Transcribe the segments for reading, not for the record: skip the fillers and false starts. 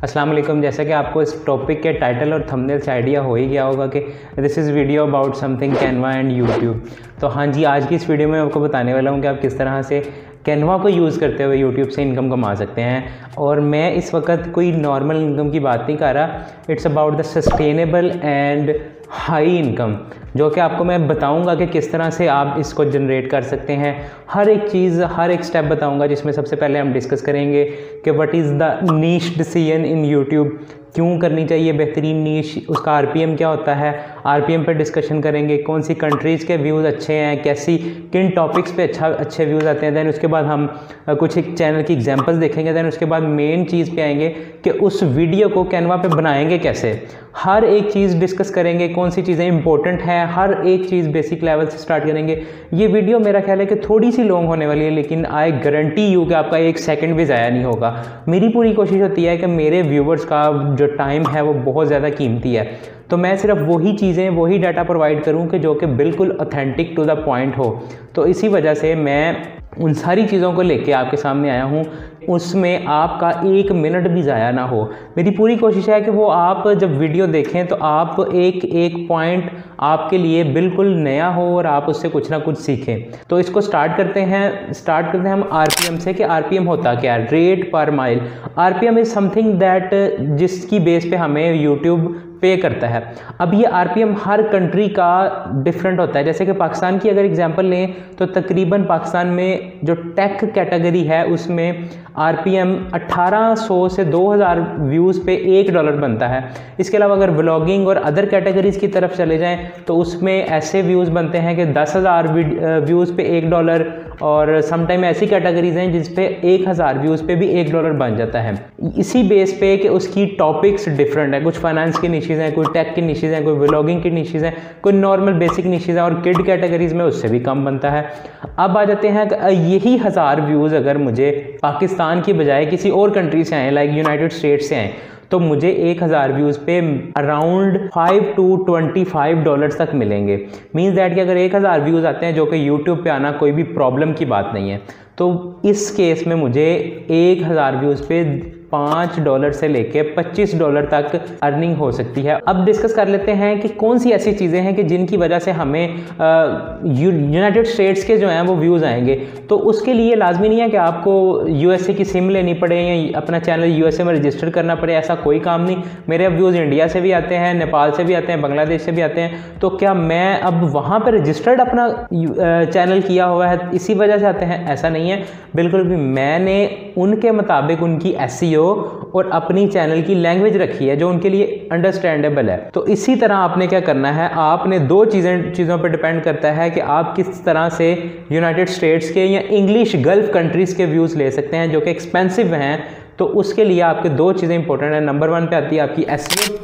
अस्सलाम वालेकुम। जैसा कि आपको इस टॉपिक के टाइटल और थंबनेल से आइडिया हो ही गया होगा कि this is video about something Canva and YouTube. तो हाँ जी, आज की इस वीडियो में आपको बताने वाला हूँ कि आप किस तरह से कैनवा को यूज़ करते हुए यूट्यूब से इनकम कमा सकते हैं। और मैं इस वक्त कोई नॉर्मल इनकम की बात नहीं कर रहा, it's about the sustainable and high income, जो कि आपको मैं बताऊंगा कि किस तरह से आप इसको जनरेट कर सकते हैं। हर एक चीज़, हर एक स्टेप बताऊंगा, जिसमें सबसे पहले हम डिस्कस करेंगे कि what is the niche decision in YouTube, क्यों करनी चाहिए बेहतरीन नीश, उसका आरपीएम क्या होता है, आरपीएम पर डिस्कशन करेंगे, कौन सी कंट्रीज़ के व्यूज़ अच्छे हैं, कैसी किन टॉपिक्स पे अच्छे व्यूज़ आते हैं। दैन उसके बाद हम कुछ एक चैनल की एग्जांपल्स देखेंगे। दैन उसके बाद मेन चीज़ पे आएंगे कि उस वीडियो को कैनवा पे बनाएंगे कैसे। हर एक चीज़ डिस्कस करेंगे, कौन सी चीज़ें इंपॉर्टेंट हैं, हर एक चीज़ बेसिक लेवल से स्टार्ट करेंगे। ये वीडियो मेरा ख्याल है कि थोड़ी सी लॉन्ग होने वाली है, लेकिन आई गारंटी यू कि आपका एक सेकंड भी ज़ाया नहीं होगा। मेरी पूरी कोशिश होती है कि मेरे व्यूवर्स का जो टाइम है वो बहुत ज़्यादा कीमती है, तो मैं सिर्फ वही चीज़ें, वही डाटा प्रोवाइड करूँ कि जो कि बिल्कुल ऑथेंटिक टू द पॉइंट हो। तो इसी वजह से मैं उन सारी चीज़ों को लेके आपके सामने आया हूँ, उसमें आपका एक मिनट भी ज़ाया ना हो। मेरी पूरी कोशिश है कि वो आप जब वीडियो देखें तो आप एक एक पॉइंट आपके लिए बिल्कुल नया हो और आप उससे कुछ ना कुछ सीखें। तो इसको स्टार्ट करते हैं हम आरपीएम से कि आरपीएम होता क्या है, rate per mile. RPM is something that जिसकी बेस पे हमें यूट्यूब पे करता है। अब ये आरपीएम हर कंट्री का डिफरेंट होता है। जैसे कि पाकिस्तान की अगर एग्जांपल लें तो तकरीबन पाकिस्तान में जो टेक कैटेगरी है उसमें आरपीएम 1800 से 2000 व्यूज़ पे $1 बनता है। इसके अलावा अगर व्लॉगिंग और अदर कैटेगरीज़ की तरफ चले जाएं तो उसमें ऐसे व्यूज़ बनते हैं कि 10,000 व्यूज़ पे $1, और समटाइम ऐसी कैटेगरीज हैं जिस पे 1000 व्यूज़ पे भी $1 बन जाता है। इसी बेस पे कि उसकी टॉपिक्स डिफरेंट है, कुछ फाइनेंस की निशेज़ हैं, कोई टेक की निशेज़ हैं, कोई व्लॉगिंग की निशेज़ हैं, कोई नॉर्मल बेसिक निशेज़ हैं, और किड कैटेगरीज में उससे भी कम बनता है। अब आ जाते हैं यही 1000 व्यूज़ अगर मुझे पाकिस्तान की बजाय किसी और कंट्री से आए, लाइक यूनाइटेड स्टेट्स से आए, तो मुझे 1000 व्यूज़ पे अराउंड $5 to $25 तक मिलेंगे। मीन्स दैट कि अगर 1000 व्यूज़ आते हैं, जो कि यूट्यूब पे आना कोई भी प्रॉब्लम की बात नहीं है, तो इस केस में मुझे 1000 व्यूज़ पे $5 से लेके $25 तक अर्निंग हो सकती है। अब डिस्कस कर लेते हैं कि कौन सी ऐसी चीज़ें हैं कि जिनकी वजह से हमें यूनाइटेड स्टेट्स के जो हैं वो व्यूज़ आएंगे। तो उसके लिए लाजमी नहीं है कि आपको यूएसए की सिम लेनी पड़े या अपना चैनल यूएसए में रजिस्टर करना पड़े, ऐसा कोई काम नहीं। मेरे व्यूज़ इंडिया से भी आते हैं, नेपाल से भी आते हैं, बांग्लादेश से भी आते हैं। तो क्या मैं अब वहाँ पर रजिस्टर्ड अपना चैनल किया हुआ है इसी वजह से आते हैं? ऐसा नहीं है, बिल्कुल भी। मैंने उनके मुताबिक उनकी एसईओ और अपनी चैनल की लैंग्वेज रखी है जो उनके लिए अंडरस्टैंडेबल है। तो इसी तरह आपने क्या करना है, आपने दो चीज़ों पर डिपेंड करता है कि आप किस तरह से यूनाइटेड स्टेट्स के या इंग्लिश गल्फ कंट्रीज़ के व्यूज़ ले सकते हैं जो कि एक्सपेंसिव हैं। तो उसके लिए आपके दो चीज़ें इंपॉर्टेंट हैं। नंबर 1 पे आती है आपकी एसईओ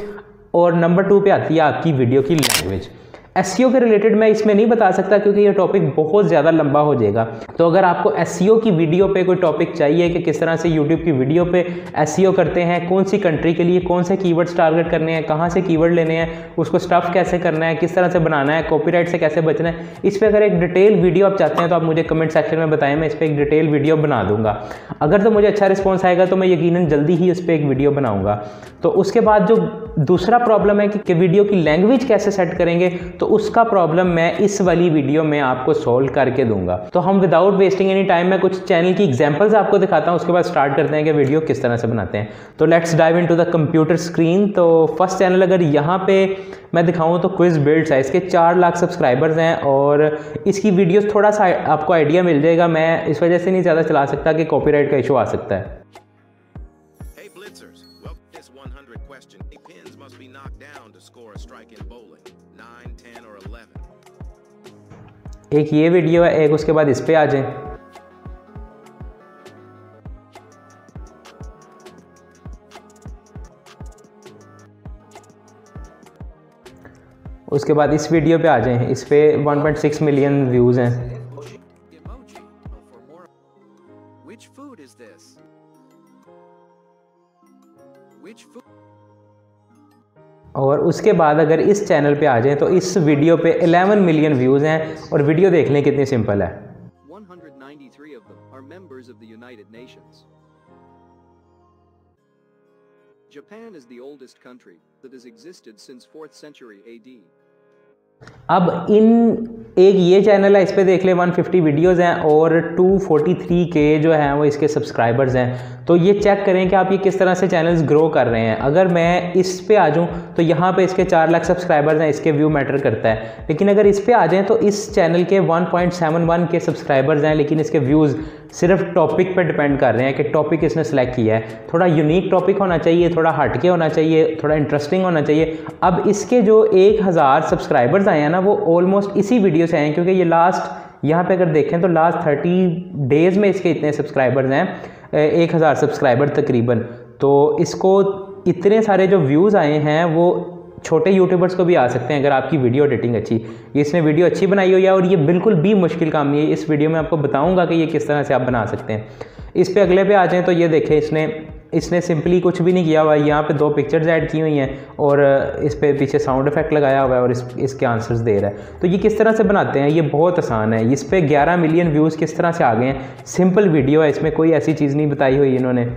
और नंबर 2 पे आती है आपकी वीडियो की लैंग्वेज। एसईओ के रिलेटेड मैं इसमें नहीं बता सकता क्योंकि ये टॉपिक बहुत ज़्यादा लंबा हो जाएगा। तो अगर आपको एसईओ की वीडियो पे कोई टॉपिक चाहिए कि किस तरह से यूट्यूब की वीडियो पे एसईओ करते हैं, कौन सी कंट्री के लिए कौन से कीवर्ड्स टारगेट करने हैं, कहाँ से कीवर्ड लेने हैं, उसको स्टफ कैसे करना है, किस तरह से बनाना है, कॉपीराइट से कैसे बचना है, इस पर अगर एक डिटेल वीडियो आप चाहते हैं तो आप मुझे कमेंट सेक्शन में बताएं, मैं इस पर एक डिटेल वीडियो बना दूंगा। अगर तो मुझे अच्छा रिस्पॉन्स आएगा तो मैं यकीनन जल्दी ही उस पर एक वीडियो बनाऊँगा। तो उसके बाद जो दूसरा प्रॉब्लम है कि वीडियो की लैंग्वेज कैसे सेट करेंगे, तो उसका प्रॉब्लम मैं इस वाली वीडियो में आपको सॉल्व करके दूंगा। तो हम विदाउट वेस्टिंग एनी टाइम मैं कुछ चैनल की एग्जांपल्स आपको दिखाता हूं, उसके बाद स्टार्ट करते हैं कि वीडियो किस तरह से बनाते हैं। तो let's dive into the computer screen. तो फर्स्ट चैनल अगर यहाँ पे मैं दिखाऊं तो क्विज बिल्ड्स है, इसके 4 लाख सब्सक्राइबर्स हैं और इसकी वीडियोस थोड़ा सा आपको आइडिया मिल जाएगा। मैं इस वजह से नहीं ज़्यादा चला सकता कि कॉपीराइट का इशू आ सकता है। एक ये वीडियो है, एक उसके बाद इस पे आ जाए। उसके बाद इस वीडियो पे आ जाए, इस पे 1.6 मिलियन व्यूज़ हैं। और उसके बाद अगर इस चैनल पे आ जाएं तो इस वीडियो पे 11 मिलियन व्यूज़ हैं और वीडियो देख लें कितनी सिंपल है। 193 of them are members of the United Nations. Japan is the oldest country that has existed since 4th century AD. अब एक ये चैनल है, इस पे देख ले 150 वीडियोज़ हैं और 243 के जो हैं वो इसके सब्सक्राइबर्स हैं। तो ये चेक करें कि आप ये किस तरह से चैनल्स ग्रो कर रहे हैं। अगर मैं इस पे आ जाऊँ तो यहाँ पे इसके 4 लाख सब्सक्राइबर्स हैं, इसके व्यू मैटर करता है। लेकिन अगर इस पे आ जाएँ तो इस चैनल के 1.71 के सब्सक्राइबर्स हैं, लेकिन इसके व्यूज़ सिर्फ टॉपिक पे डिपेंड कर रहे हैं कि टॉपिक इसने सेलेक्ट किया है। थोड़ा यूनिक टॉपिक होना चाहिए, थोड़ा हटके होना चाहिए, थोड़ा इंटरेस्टिंग होना चाहिए। अब इसके जो 1000 सब्सक्राइबर्स आए हैं ना, वो ऑलमोस्ट इसी वीडियो से आए हैं, क्योंकि ये लास्ट यहाँ पे अगर देखें तो लास्ट 30 डेज़ में इसके इतने सब्सक्राइबर्स हैं, 1000 सब्सक्राइबर तकरीबन। तो इसको इतने सारे जो व्यूज़ आए हैं वो छोटे यूट्यूबर्स को भी आ सकते हैं अगर आपकी वीडियो एडिटिंग अच्छी, ये इसने वीडियो अच्छी बनाई हुई है। और ये बिल्कुल भी मुश्किल काम नहीं है, इस वीडियो में आपको बताऊंगा कि ये किस तरह से आप बना सकते हैं। इस पे अगले पे आ जाएं तो ये देखें, इसने सिंपली कुछ भी नहीं किया हुआ है। यहाँ पे 2 पिक्चर्स ऐड की हुई हैं और इस पे पीछे साउंड इफेक्ट लगाया हुआ है और इसके आंसर्स दे रहा है। तो ये किस तरह से बनाते हैं, ये बहुत आसान है। इस पे 11 मिलियन व्यूज़ किस तरह से आ गए हैं। सिंपल वीडियो है, इसमें कोई ऐसी चीज़ नहीं बताई हुई इन्होंने,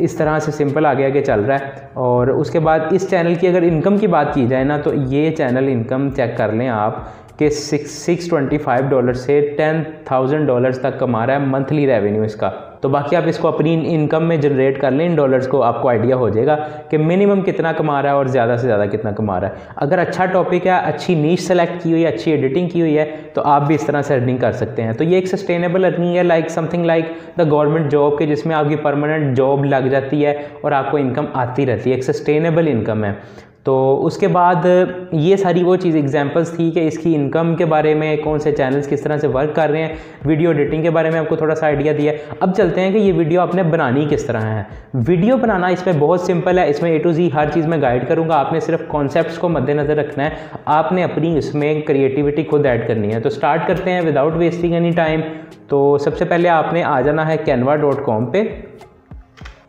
इस तरह से सिंपल आगे आगे चल रहा है। और उसके बाद इस चैनल की अगर इनकम की बात की जाए ना, तो ये चैनल इनकम चेक कर लें आप कि $625 से $10,000 तक कमा रहा है मंथली रेवेन्यू इसका। तो बाकी आप इसको अपनी इनकम में जनरेट कर लें इन डॉलर्स को, आपको आइडिया हो जाएगा कि मिनिमम कितना कमा रहा है और ज़्यादा से ज़्यादा कितना कमा रहा है। अगर अच्छा टॉपिक है, अच्छी नीश सेलेक्ट की हुई है, अच्छी एडिटिंग की हुई है, तो आप भी इस तरह से अर्निंग कर सकते हैं। तो ये एक सस्टेनेबल अर्निंग है, like something like the government job के, जिसमें आपकी परमानेंट जॉब लग जाती है और आपको इनकम आती रहती है, एक सस्टेनेबल इनकम है। तो उसके बाद ये सारी वो चीज़ एग्जांपल्स थी कि इसकी इनकम के बारे में, कौन से चैनल्स किस तरह से वर्क कर रहे हैं, वीडियो एडिटिंग के बारे में आपको थोड़ा सा आइडिया दिया। अब चलते हैं कि ये वीडियो आपने बनानी किस तरह है। वीडियो बनाना इसमें बहुत सिंपल है, इसमें A to Z हर चीज़ में गाइड करूँगा। आपने सिर्फ कॉन्सेप्ट्स को मद्देनज़र रखना है, आपने अपनी इसमें क्रिएटिविटी खुद ऐड करनी है। तो स्टार्ट करते हैं विदाउट वेस्टिंग एनी टाइम। तो सबसे पहले आपने आ जाना है canva.com पे।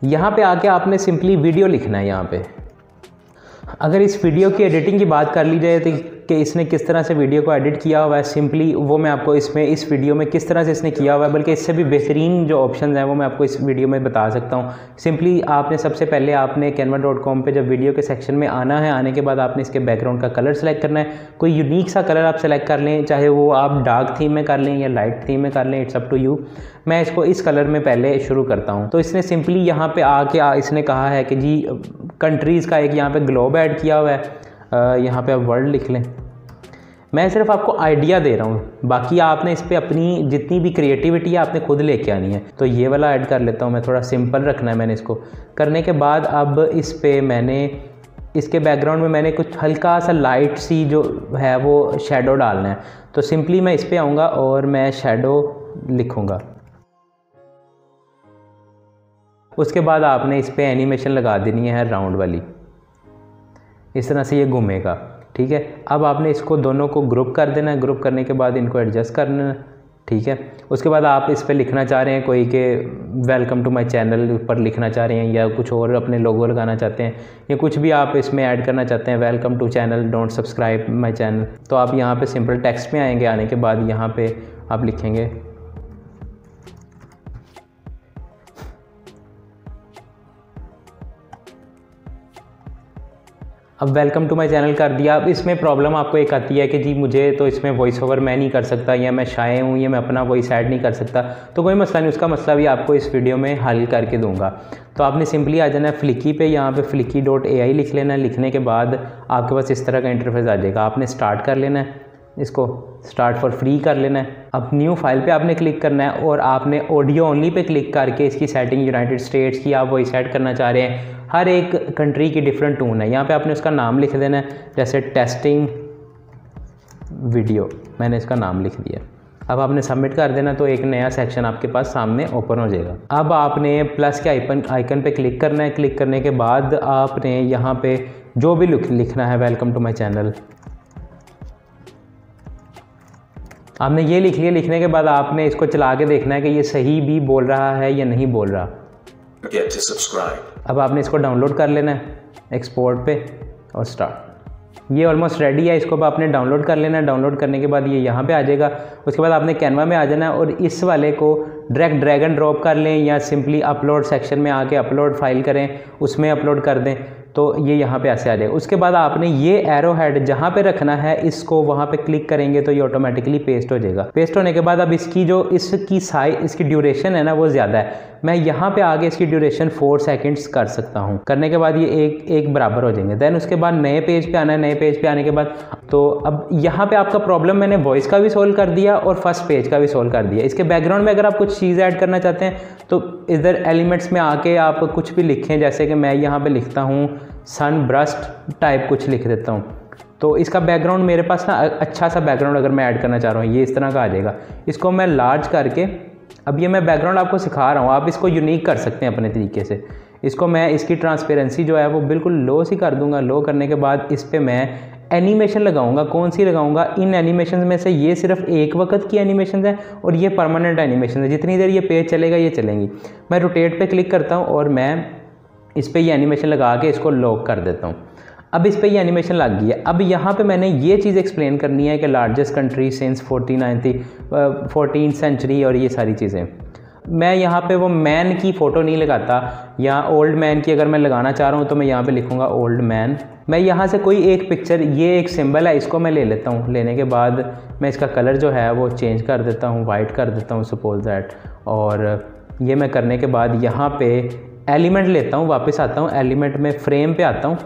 यहाँ पे आके आपने सिंपली वीडियो लिखना है। यहाँ पे अगर इस वीडियो की एडिटिंग की बात कर ली जाए तो कि इसने किस तरह से वीडियो को एडिट किया हुआ है, सिंपली वो मैं आपको इस वीडियो में किस तरह से इसने किया हुआ है, बल्कि इससे भी बेहतरीन जो ऑप्शंस हैं वो मैं आपको इस वीडियो में बता सकता हूँ। सिंपली आपने सबसे पहले आपने canva.com पे जब वीडियो के सेक्शन में आना है, आने के बाद आपने इसके बैकग्राउंड का कलर सेलेक्ट करना है। कोई यूनिक सा कलर आप सेलेक्ट कर लें, चाहे वो आप डार्क थीम में कर लें या लाइट थीम में कर लें, इट्स अप टू यू। मैं इसको इस कलर में पहले शुरू करता हूँ। तो इसने सिंपली यहाँ पे आके इसने कहा है कि जी कंट्रीज़ का एक यहाँ पे ग्लोब ऐड किया हुआ है, यहाँ पे आप वर्ल्ड लिख लें। मैं सिर्फ आपको आइडिया दे रहा हूँ, बाकी आपने इस पर अपनी जितनी भी क्रिएटिविटी है आपने खुद लेके आनी है। तो ये वाला ऐड कर लेता हूँ मैं, थोड़ा सिंपल रखना है मैंने इसको। करने के बाद अब इस पर मैंने इसके बैकग्राउंड में मैंने कुछ हल्का सा लाइट सी जो है वो शेडो डालना है। तो सिंपली मैं इस पर आऊँगा और मैं शेडो लिखूँगा। उसके बाद आपने इस पर एनिमेशन लगा देनी है राउंड वाली, इस तरह से ये घूमेगा। ठीक है, अब आपने इसको दोनों को ग्रुप कर देना है। ग्रुप करने के बाद इनको एडजस्ट करना है। ठीक है, उसके बाद आप इस पर लिखना चाह रहे हैं कोई के वेलकम टू माय चैनल पर लिखना चाह रहे हैं, या कुछ और अपने लोगो लगाना चाहते हैं, या कुछ भी आप इसमें ऐड करना चाहते हैं, welcome to channel, don't subscribe my channel. तो आप यहाँ पे सिंपल टेक्स्ट में आएंगे। आने के बाद यहाँ पे आप लिखेंगे अब वेलकम टू माय चैनल कर दिया। अब इसमें प्रॉब्लम आपको एक आती है कि जी मुझे तो इसमें वॉइस ओवर मैं नहीं कर सकता, या मैं शाये हूँ, या मैं अपना वॉइस ऐड नहीं कर सकता। तो कोई मसला नहीं, उसका मसला भी आपको इस वीडियो में हल करके दूंगा। तो आपने सिंपली आ जाना है फ्लिकी पे, यहाँ पे flicky.ai लिख लेना है। लिखने के बाद आपके पास इस तरह का इंटरफेस आ जाएगा। आपने स्टार्ट कर लेना है, इसको स्टार्ट फॉर फ्री कर लेना है। अब न्यू फाइल पे आपने क्लिक करना है और आपने ऑडियो ओनली पे क्लिक करके इसकी सेटिंग यूनाइटेड स्टेट्स की आप वॉइस ऐड करना चाह रहे हैं। हर एक कंट्री की डिफरेंट टून है। यहाँ पे आपने उसका नाम लिख देना है, जैसे टेस्टिंग वीडियो, मैंने इसका नाम लिख दिया। अब आपने सबमिट कर देना, तो एक नया सेक्शन आपके पास सामने ओपन हो जाएगा। अब आपने प्लस के आइकन पे क्लिक करना है। क्लिक करने के बाद आपने यहाँ पे जो भी लिखना है, वेलकम टू माई चैनल, आपने ये लिख लिया। लिखने के बाद आपने इसको चला के देखना है कि ये सही भी बोल रहा है या नहीं बोल रहा। Forget to subscribe. अब आपने इसको डाउनलोड कर लेना है एक्सपोर्ट पे और स्टार्ट। ये ऑलमोस्ट रेडी है, इसको आपने डाउनलोड कर लेना है। डाउनलोड करने के बाद ये यहाँ पे आ जाएगा। उसके बाद आपने कैनवा में आ जाना है और इस वाले को डायरेक्ट ड्रैग एंड ड्रॉप कर लें या सिंपली अपलोड सेक्शन में आके अपलोड फाइल करें, उसमें अपलोड कर दें, तो ये यहाँ पे ऐसे आ जाएगा। उसके बाद आपने ये एरो हेड जहाँ पे रखना है इसको वहाँ पे क्लिक करेंगे तो ये ऑटोमेटिकली पेस्ट हो जाएगा। पेस्ट होने के बाद अब इसकी साइज, इसकी ड्यूरेशन है ना वो ज़्यादा है, मैं यहाँ पे आगे इसकी ड्यूरेशन 4 सेकंड्स कर सकता हूँ। करने के बाद ये एक बराबर हो जाएंगे। देन उसके बाद नए पेज पे आना है। नए पेज पे आने के बाद तो अब यहाँ पे आपका प्रॉब्लम मैंने वॉइस का भी सोल्व कर दिया और फर्स्ट पेज का भी सोल्व कर दिया। इसके बैकग्राउंड में अगर आप कुछ चीज़ ऐड करना चाहते हैं तो इधर एलिमेंट्स में आके आप कुछ भी लिखें, जैसे कि मैं यहाँ पे लिखता हूँ सन ब्रस्ट टाइप कुछ लिख देता हूँ। तो इसका बैकग्राउंड मेरे पास ना अच्छा सा बैकग्राउंड अगर मैं ऐड करना चाह रहा हूँ ये इस तरह का आ जाएगा। इसको मैं लार्ज करके, अब ये मैं बैकग्राउंड आपको सिखा रहा हूँ, आप इसको यूनिक कर सकते हैं अपने तरीके से। इसको मैं इसकी ट्रांसपेरेंसी जो है वो बिल्कुल लो सी कर दूंगा। लो करने के बाद इस पर मैं एनिमेशन लगाऊंगा। कौन सी लगाऊंगा? इन एनिमेशन में से ये सिर्फ एक वक्त की एनिमेशन है और ये परमानेंट एनिमेशन है। जितनी देर ये पेज चलेगा ये चलेंगी। मैं रोटेट पे क्लिक करता हूँ और मैं इस पर ये एनिमेशन लगा के इसको लॉक कर देता हूँ। अब इस पर ये एनिमेशन लग गई है। अब यहाँ पे मैंने ये चीज़ एक्सप्लेन करनी है कि largest country since 14th century और ये सारी चीज़ें। मैं यहाँ पे वो मैन की फ़ोटो नहीं लगाता, या ओल्ड मैन की अगर मैं लगाना चाह रहा हूँ तो मैं यहाँ पे लिखूँगा ओल्ड मैन। मैं यहाँ से कोई एक पिक्चर, ये एक सिंबल है, इसको मैं ले लेता हूँ। लेने के बाद मैं इसका कलर जो है वो चेंज कर देता हूँ, वाइट कर देता हूँ सपोज दैट। और ये मैं करने के बाद यहाँ पे एलिमेंट लेता हूँ, वापस आता हूँ एलिमेंट में, फ्रेम पे आता हूँ।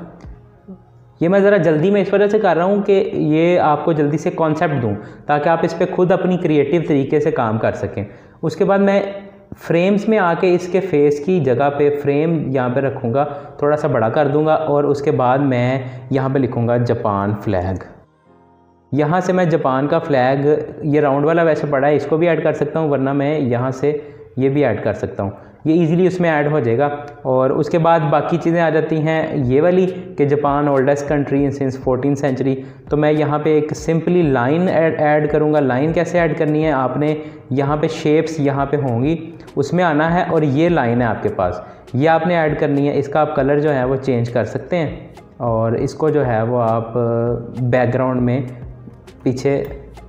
ये मैं ज़रा जल्दी में इस वजह से कर रहा हूँ कि ये आपको जल्दी से कॉन्सेप्ट दूँ ताकि आप इस पर खुद अपनी क्रिएटिव तरीके से काम कर सकें। उसके बाद मैं फ्रेम्स में आके इसके फेस की जगह पे फ्रेम यहाँ पे रखूँगा, थोड़ा सा बड़ा कर दूँगा और उसके बाद मैं यहाँ पे लिखूँगा जापान फ्लैग। यहाँ से मैं जापान का फ्लैग, ये राउंड वाला वैसे पड़ा है, इसको भी ऐड कर सकता हूँ, वरना मैं यहाँ से ये भी ऐड कर सकता हूँ। ये इजीली उसमें ऐड हो जाएगा। और उसके बाद बाकी चीज़ें आ जाती हैं ये वाली कि Japan oldest country since 14th century. तो मैं यहाँ पे एक सिंपली लाइन ऐड करूँगा। लाइन कैसे ऐड करनी है? आपने यहाँ पे शेप्स यहाँ पे होंगी, उसमें आना है और ये लाइन है आपके पास, ये आपने ऐड करनी है। इसका आप कलर जो है वो चेंज कर सकते हैं और इसको जो है वो आप बैकग्राउंड में पीछे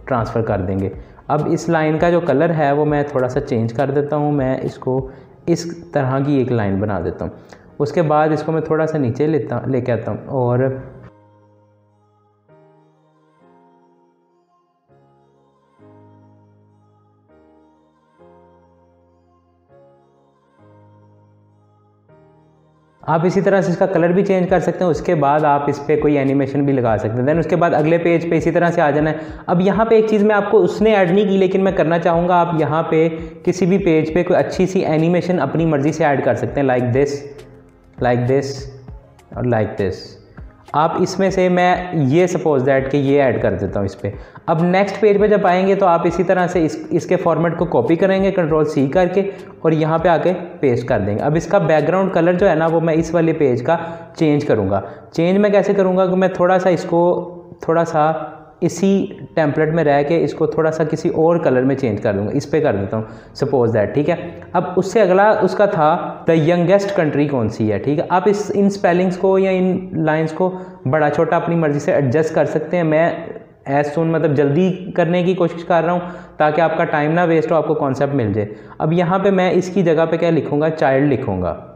ट्रांसफ़र कर देंगे। अब इस लाइन का जो कलर है वो मैं थोड़ा सा चेंज कर देता हूँ। मैं इसको इस तरह की एक लाइन बना देता हूँ। उसके बाद इसको मैं थोड़ा सा नीचे लेके आता हूँ और आप इसी तरह से इसका कलर भी चेंज कर सकते हैं। उसके बाद आप इस पर कोई एनिमेशन भी लगा सकते हैं। देन उसके बाद अगले पेज पे इसी तरह से आ जाना है। अब यहाँ पे एक चीज़ मैं आपको उसने ऐड नहीं की लेकिन मैं करना चाहूँगा, आप यहाँ पे किसी भी पेज पे कोई अच्छी सी एनिमेशन अपनी मर्ज़ी से ऐड कर सकते हैं, लाइक दिस और लाइक दिस। आप इसमें से मैं ये सपोज दैट कि ये ऐड कर देता हूँ इस पर। अब नेक्स्ट पेज पे जब आएंगे तो आप इसी तरह से इसके फॉर्मेट को कॉपी करेंगे Ctrl+C करके और यहाँ पे आके पेस्ट कर देंगे। अब इसका बैकग्राउंड कलर जो है ना वो मैं इस वाले पेज का चेंज करूँगा। चेंज मैं कैसे करूँगा कि मैं थोड़ा सा इसको थोड़ा सा इसी टेम्पलेट में रह के इसको थोड़ा सा किसी और कलर में चेंज कर दूँगा। इस पर कर देता हूँ सपोज दैट, ठीक है। अब उससे अगला उसका था द यंगेस्ट कंट्री कौन सी है, ठीक है। आप इन स्पेलिंग्स को या इन लाइंस को बड़ा छोटा अपनी मर्ज़ी से एडजस्ट कर सकते हैं। मैं एज सून मतलब जल्दी करने की कोशिश कर रहा हूँ ताकि आपका टाइम ना वेस्ट हो, आपको कॉन्सेप्ट मिल जाए। अब यहाँ पे मैं इसकी जगह पे क्या लिखूँगा? चाइल्ड लिखूँगा।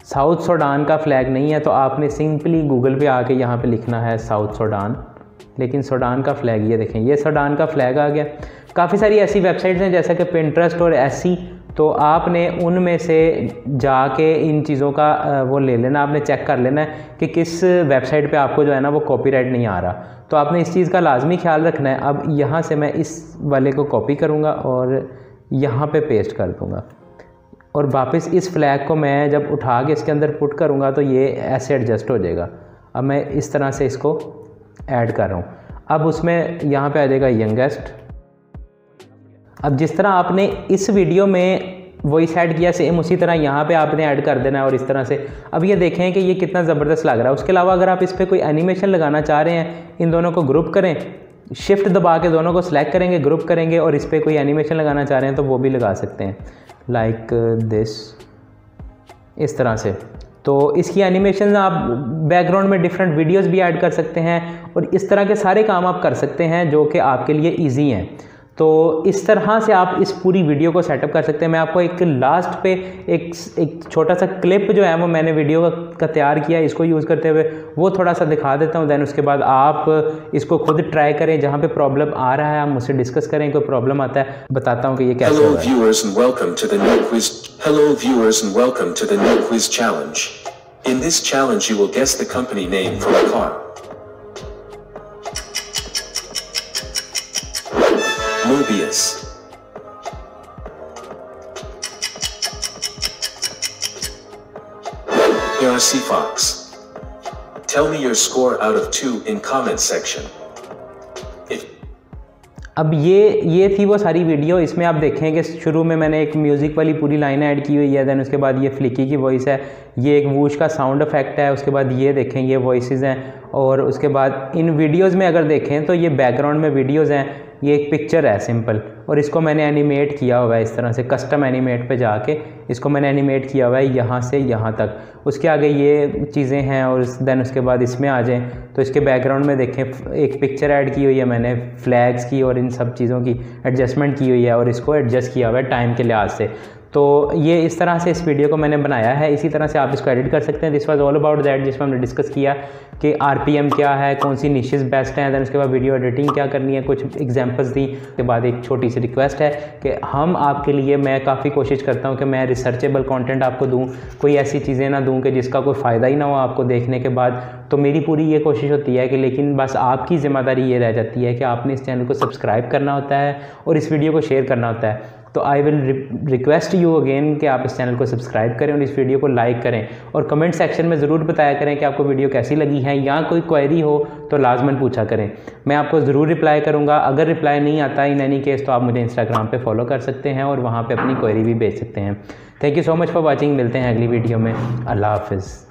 साउथ सूडान का फ्लैग नहीं है तो आपने सिंपली गूगल पे आके यहाँ पे लिखना है साउथ सूडान, लेकिन सूडान का फ्लैग ये देखें, ये सूडान का फ्लैग आ गया। काफ़ी सारी ऐसी वेबसाइट्स हैं जैसे कि पिंटरेस्ट और ऐसी, तो आपने उनमें से जाके इन चीज़ों का वो ले लेना, आपने चेक कर लेना है कि किस वेबसाइट पे आपको जो है ना वो कॉपीराइट नहीं आ रहा। तो आपने इस चीज़ का लाजमी ख्याल रखना है। अब यहाँ से मैं इस वाले को कॉपी करूँगा और यहाँ पे पेस्ट कर दूँगा और वापस इस फ्लैग को मैं जब उठा के इसके अंदर पुट करूँगा तो ये ऐसे एडजस्ट हो जाएगा। अब मैं इस तरह से इसको ऐड कर रहा हूँ। अब उसमें यहाँ पे आ जाएगा यंगेस्ट। अब जिस तरह आपने इस वीडियो में वॉइस ऐड किया सेम उसी तरह यहाँ पे आपने ऐड कर देना है और इस तरह से। अब ये देखें कि ये कितना ज़बरदस्त लग रहा है। उसके अलावा अगर आप इस पर कोई एनिमेशन लगाना चाह रहे हैं, इन दोनों को ग्रुप करें, शिफ्ट दबा के दोनों को सिलेक्ट करेंगे, ग्रुप करेंगे और इस पर कोई एनिमेशन लगाना चाह रहे हैं तो वो भी लगा सकते हैं, लाइक दिस, इस तरह से। तो इसकी एनिमेशन आप बैकग्राउंड में डिफरेंट वीडियोस भी ऐड कर सकते हैं और इस तरह के सारे काम आप कर सकते हैं जो कि आपके लिए इजी हैं। तो इस तरह से आप इस पूरी वीडियो को सेटअप कर सकते हैं। मैं आपको एक लास्ट पे एक छोटा सा क्लिप जो है वो मैंने वीडियो का तैयार किया है इसको यूज़ करते हुए, वो थोड़ा सा दिखा देता हूँ। दैन उसके बाद आप इसको खुद ट्राई करें, जहाँ पे प्रॉब्लम आ रहा है आप मुझसे डिस्कस करें, कोई प्रॉब्लम आता है बताता हूँ कि ये कैसे होगा। Hello viewers and welcome to the new quiz challenge. In this challenge you will guess the company name for a car. Mobius. RC Fox. Tell me your score out of 2 in comment section. अब ये थी वो सारी video. इसमें आप देखें कि शुरू में मैंने एक म्यूज़िक वाली पूरी लाइन ऐड की हुई है, दैन उसके बाद ये फ्लिकी की वॉइस है, ये एक वूश का साउंड इफेक्ट है, उसके बाद ये देखें ये वॉइसेस हैं, और उसके बाद इन वीडियोस में अगर देखें तो ये बैकग्राउंड में वीडियोस हैं, ये एक पिक्चर है सिंपल, और इसको मैंने एनिमेट किया हुआ है इस तरह से, कस्टम एनिमेट पे जाके इसको मैंने एनिमेट किया हुआ है यहाँ से यहाँ तक। उसके आगे ये चीज़ें हैं और दैन उसके बाद इसमें आ जाएं तो इसके बैकग्राउंड में देखें एक पिक्चर ऐड की हुई है मैंने, फ्लैग्स की और इन सब चीज़ों की एडजस्टमेंट की हुई है और इसको एडजस्ट किया हुआ है टाइम के लिहाज से। तो ये इस तरह से इस वीडियो को मैंने बनाया है, इसी तरह से आप इसको एडिट कर सकते हैं। This was all about that, जिसमें हमने डिस्कस किया कि आरपीएम क्या है, कौन सी निशेस बेस्ट हैं, दैन उसके बाद वीडियो एडिटिंग क्या करनी है, कुछ एग्जांपल्स दी। उसके बाद एक छोटी सी रिक्वेस्ट है कि हम आपके लिए, मैं काफ़ी कोशिश करता हूँ कि मैं रिसर्चेबल कंटेंट आपको दूँ, कोई ऐसी चीज़ें ना दूँ कि जिसका कोई फ़ायदा ही ना हो आपको देखने के बाद। तो मेरी पूरी ये कोशिश होती है कि, लेकिन बस आपकी ज़िम्मेदारी ये रह जाती है कि आपने इस चैनल को सब्सक्राइब करना होता है और इस वीडियो को शेयर करना होता है। तो I will request you again कि आप इस चैनल को सब्सक्राइब करें और इस वीडियो को लाइक करें, और कमेंट सेक्शन में ज़रूर बताया करें कि आपको वीडियो कैसी लगी है, या कोई क्वेरी हो तो लाजमन पूछा करें, मैं आपको ज़रूर रिप्लाई करूँगा। अगर रिप्लाई नहीं आता इन एनी केस तो आप मुझे इंस्टाग्राम पे फॉलो कर सकते हैं और वहाँ पे अपनी क्वेरी भी भेज सकते हैं। Thank you so much for watching, मिलते हैं अगली वीडियो में। अल्लाह हाफिज़।